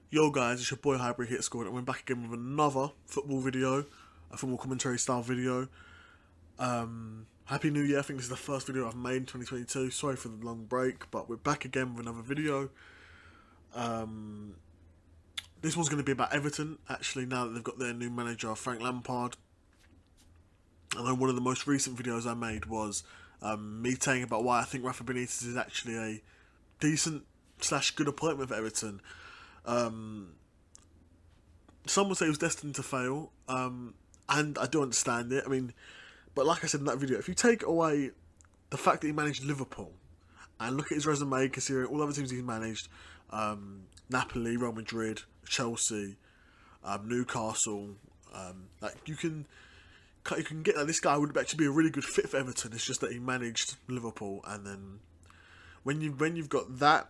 Yo guys, it's your boy Hybrid Hit Squad and we're back again with another football video, a football commentary style video. Happy New Year, I think this is the first video I've made in 2022, sorry for the long break, but we're back again with another video. This one's going to be about Everton, actually, now that they've got their new manager, Frank Lampard. I know one of the most recent videos I made was me saying about why I think Rafa Benitez is actually a decent / good appointment for Everton. Some would say he was destined to fail, and I do understand it. I mean, but like I said in that video, if you take away the fact that he managed Liverpool and look at his resume, considering all the other teams he's managed, Napoli, Real Madrid, Chelsea, Newcastle, like you can get that this guy would actually be a really good fit for Everton. It's just that he managed Liverpool, and then when you've got that.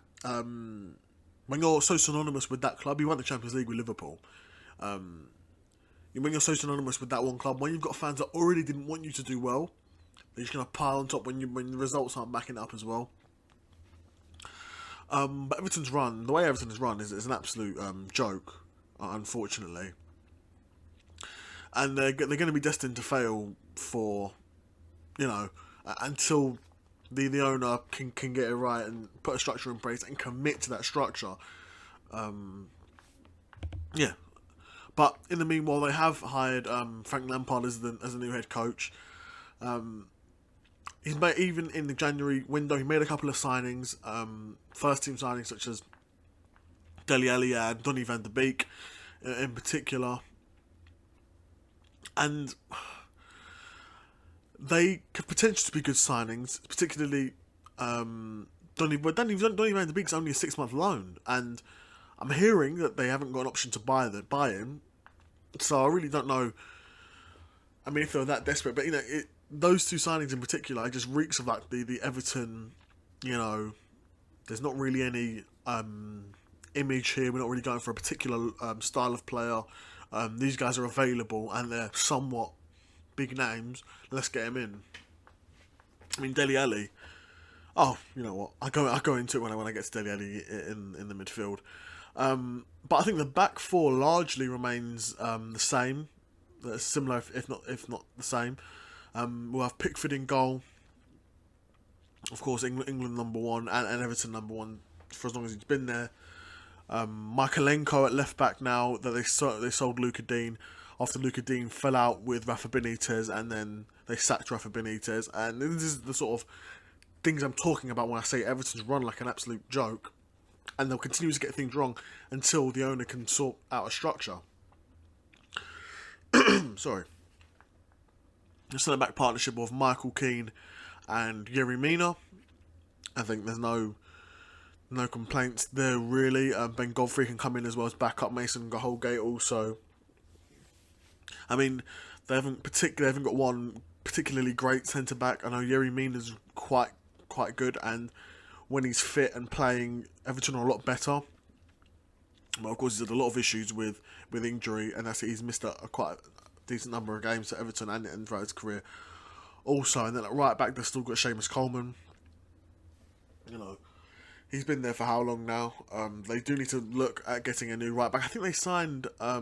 When you're so synonymous with that club, you won the Champions League with Liverpool. When you're so synonymous with that one club, when you've got fans that already didn't want you to do well, they're just going to pile on top when the results aren't backing it up as well. But Everton's run, the way Everton is run, is an absolute joke, unfortunately. And they're going to be destined to fail for, until the owner can get it right and put a structure in place and commit to that structure. But in the meanwhile, they have hired Frank Lampard as a new head coach. He's made, even in the January window, he made a couple of signings, first team signings such as Dele Alli and Donny van de Beek in particular, and they could potentially be good signings, particularly Donny van de Beek's only a 6-month loan, and I'm hearing that they haven't got an option to buy him, so I really don't know. I mean, if they were that desperate, but those two signings in particular, it just reeks of like the Everton. There's not really any image here. We're not really going for a particular style of player. These guys are available and they're somewhat big names. Let's get him in. I mean, Dele Alli. Oh, you know what? I go into it when I get to Dele Alli in the midfield. But I think the back four largely remains the same, similar if not the same. We'll have Pickford in goal. Of course, England number one and Everton number one for as long as he's been there. Michaelenko at left back now that they sold Luca Dean after Luca Dean fell out with Rafa Benitez, and then they sacked Rafa Benitez. And this is the sort of things I'm talking about when I say Everton's run like an absolute joke, and they'll continue to get things wrong until the owner can sort out a structure. Sorry. The centre back partnership of Michael Keane and Yerry Mina. I think there's no complaints there really. Ben Godfrey can come in as well as backup. Mason Holgate also. I mean, they haven't got one particularly great centre back. I know Yerry Mina's quite good, and when he's fit and playing, Everton are a lot better. But of course, he's had a lot of issues with injury, and that's it. He's missed a quite decent number of games at Everton and throughout his career. Also, and then at right back, they've still got Seamus Coleman. He's been there for how long now? They do need to look at getting a new right back. I think they signed a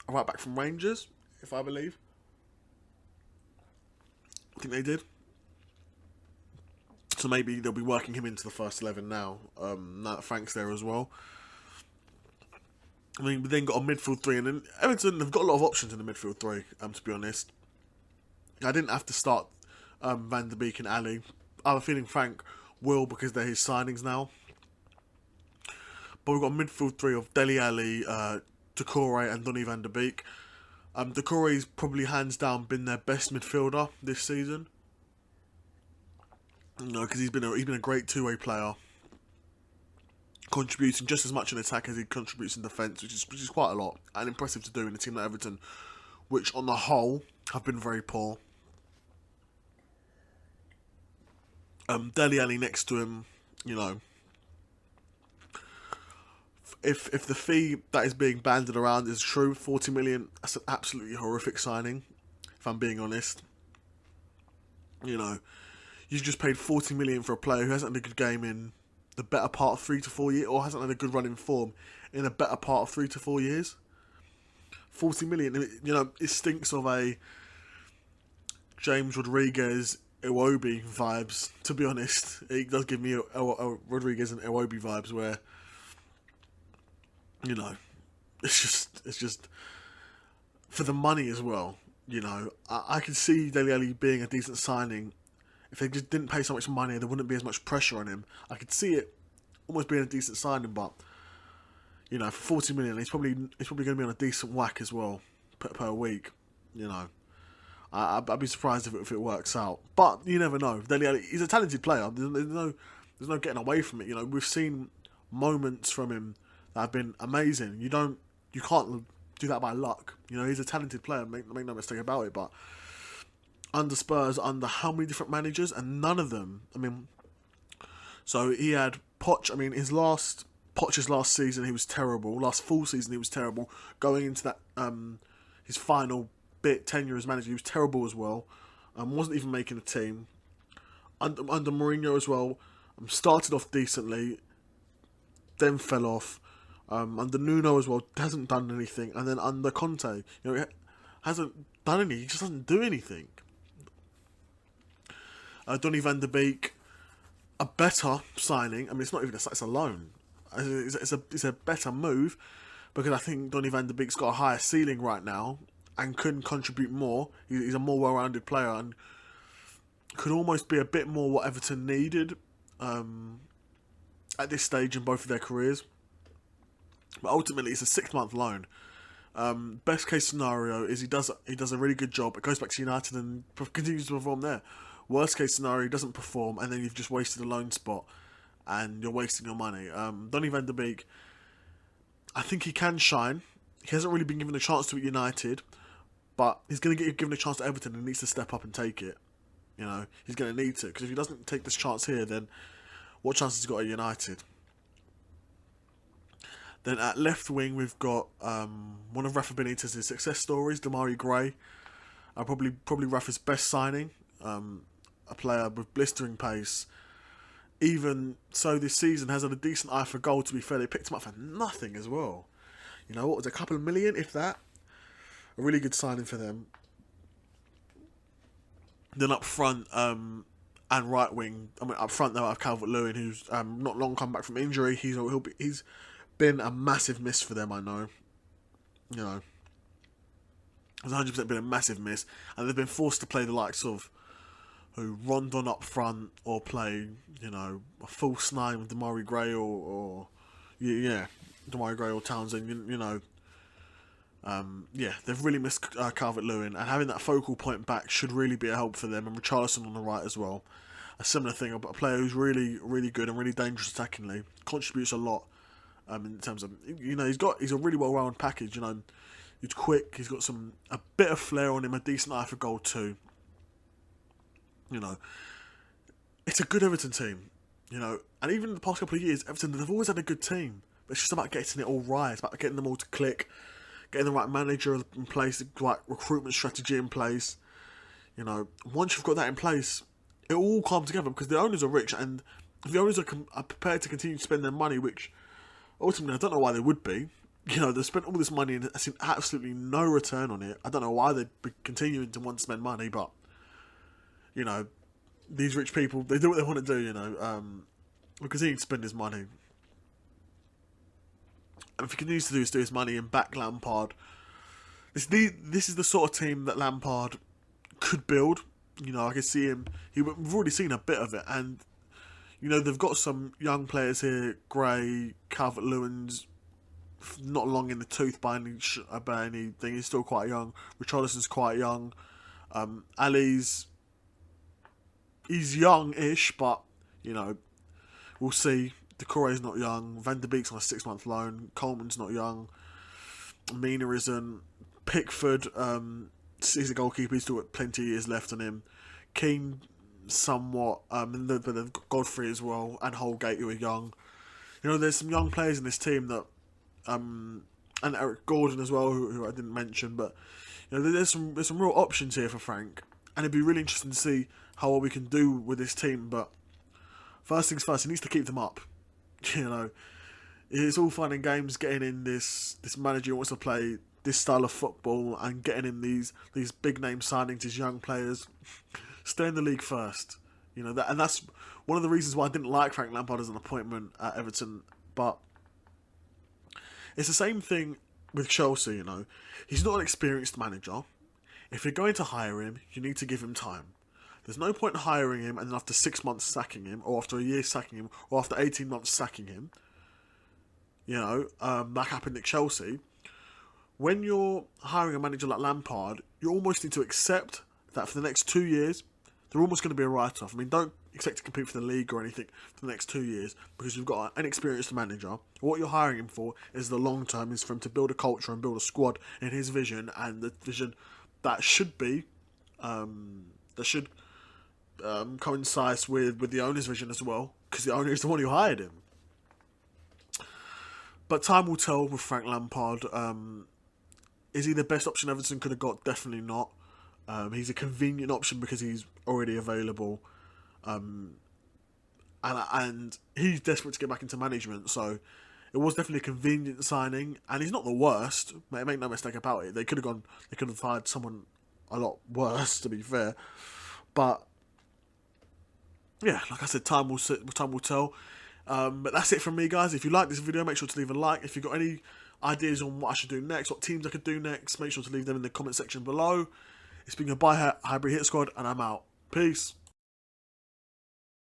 right back from Rangers, if I believe. I think they did. So maybe they'll be working him into the first 11 now. Now that Frank's there as well. I mean, we then got a midfield three, and then Everton have got a lot of options in the midfield three. To be honest, I didn't have to start Van de Beek and Ali. I have a feeling Frank will because they're his signings now. But we've got a midfield three of Dele Alli, Doucouré and Donny van de Beek. Doucouré's probably hands down been their best midfielder this season. Because he's been a great two-way player, contributing just as much in attack as he contributes in defence, which is quite a lot and impressive to do in a team like Everton, which on the whole have been very poor. Dele Alli next to him, if the fee that is being banded around is true, 40 million, that's an absolutely horrific signing, if I'm being honest. You've just paid 40 million for a player who hasn't had a good game in the better part of 3 to 4 years, or hasn't had a good run in form in a better part of 3 to 4 years. 40 million, it stinks of a James Rodriguez Iwobi vibes, to be honest. It does give me a Rodriguez and Iwobi vibes where, it's just for the money as well. I could see Dele Alli being a decent signing. If they just didn't pay so much money, there wouldn't be as much pressure on him. I could see it almost being a decent signing, but for 40 million, he's probably going to be on a decent whack as well per week. I'd be surprised if it works out, but you never know. Dele Alli, he's a talented player. There's no getting away from it. We've seen moments from him that have been amazing. You can't do that by luck. He's a talented player. Make no mistake about it. But under Spurs, under how many different managers, and none of them. So he had Poch. Poch's last season, he was terrible. Last full season, he was terrible. Going into that, his final tenure as manager, he was terrible as well. Wasn't even making a team. Under Mourinho as well, started off decently, then fell off. Under Nuno as well, hasn't done anything. And then under Conte, he hasn't done anything. He just doesn't do anything. Donny van de Beek, a better signing. It's not even it's a loan. It's a better move because I think Donny van de Beek's got a higher ceiling right now and can contribute more. He's a more well-rounded player and could almost be a bit more what Everton needed at this stage in both of their careers. But ultimately, it's a 6-month loan. Best case scenario is he does a really good job. It goes back to United and continues to perform there. Worst case scenario, he doesn't perform, and then you've just wasted a loan spot, and you're wasting your money. Donny van de Beek, I think he can shine. He hasn't really been given a chance to at United, but he's going to get given a chance at Everton and he needs to step up and take it. He's going to need to, because if he doesn't take this chance here, then what chance has he got at United? Then at left wing, we've got one of Rafa Benitez's success stories, Demarai Gray. Probably Rafa's best signing. A player with blistering pace. Even so, this season has had a decent eye for goal, to be fair. They picked him up for nothing as well. What was it, a couple of million, if that? A really good signing for them. Then up front, and right wing, up front though, I have Calvert-Lewin, who's not long come back from injury. He's been a massive miss for them, I know. It's 100% been a massive miss, and they've been forced to play the likes of Rondon up front, or play, a false nine with Demarai Gray or Demarai Gray or Townsend. They've really missed Calvert-Lewin, and having that focal point back should really be a help for them. And Richarlison on the right as well, a similar thing. A player who's really, really good and really dangerous attackingly, contributes a lot. In terms of he's a really well-rounded package. He's quick. He's got a bit of flair on him, a decent eye for goal too. It's a good Everton team, and even in the past couple of years, Everton, they've always had a good team. But it's just about getting it all right. It's about getting them all to click, getting the right manager in place, the right recruitment strategy in place. Once you've got that in place, it will all come together because the owners are rich, and if the owners are prepared to continue to spend their money, which ultimately I don't know why they would be. They've spent all this money and have seen absolutely no return on it. I don't know why they'd be continuing to want to spend money, but these rich people, they do what they want to do, They'll continue to spend his money. And if he continues to do his money and back Lampard, this is the sort of team that Lampard could build. I can see him, we've already seen a bit of it, and they've got some young players here. Gray, Calvert-Lewin's not long in the tooth by anything. He's still quite young. Richarlison's quite young. Ali's, he's young-ish, but we'll see. Decore's not young. Van der Beek's on a 6-month loan. Coleman's not young. Mina isn't. Pickford, he's a goalkeeper. He's still got plenty of years left on him. Keane, somewhat. But they've got Godfrey as well, and Holgate, who are young. There's some young players in this team that, and Eric Gordon as well, who I didn't mention. But there's some real options here for Frank, and it'd be really interesting to see how well we can do with this team. But first things first, he needs to keep them up. It's all fun and games getting in this manager who wants to play this style of football and getting in these big name signings, these young players. Stay in the league first, you know that, and that's one of the reasons why I didn't like Frank Lampard as an appointment at Everton. But it's the same thing with Chelsea. You know, he's not an experienced manager. If you're going to hire him, you need to give him time. There's no point in hiring him and then after 6 months sacking him, or after a year sacking him, or after 18 months sacking him. You know, that happened at Chelsea. When you're hiring a manager like Lampard, you almost need to accept that for the next 2 years, they're almost going to be a write-off. I mean, don't expect to compete for the league or anything for the next 2 years because you've got an inexperienced manager. What you're hiring him for is the long term, is for him to build a culture and build a squad in his vision, and the vision that should be, coincide with the owner's vision as well, because the owner is the one who hired him. But time will tell with Frank Lampard. Is he the best option Everton could have got? Definitely not. He's a convenient option because he's already available. And he's desperate to get back into management, so it was definitely a convenient signing, and he's not the worst. Make no mistake about it. They could have hired someone a lot worse, to be fair. But yeah, like I said, time will tell. But that's it from me, guys. If you like this video, make sure to leave a like. If you've got any ideas on what I should do next, what teams I could do next, make sure to leave them in the comment section below. It's been your Hybrid Hit Squad, and I'm out. Peace.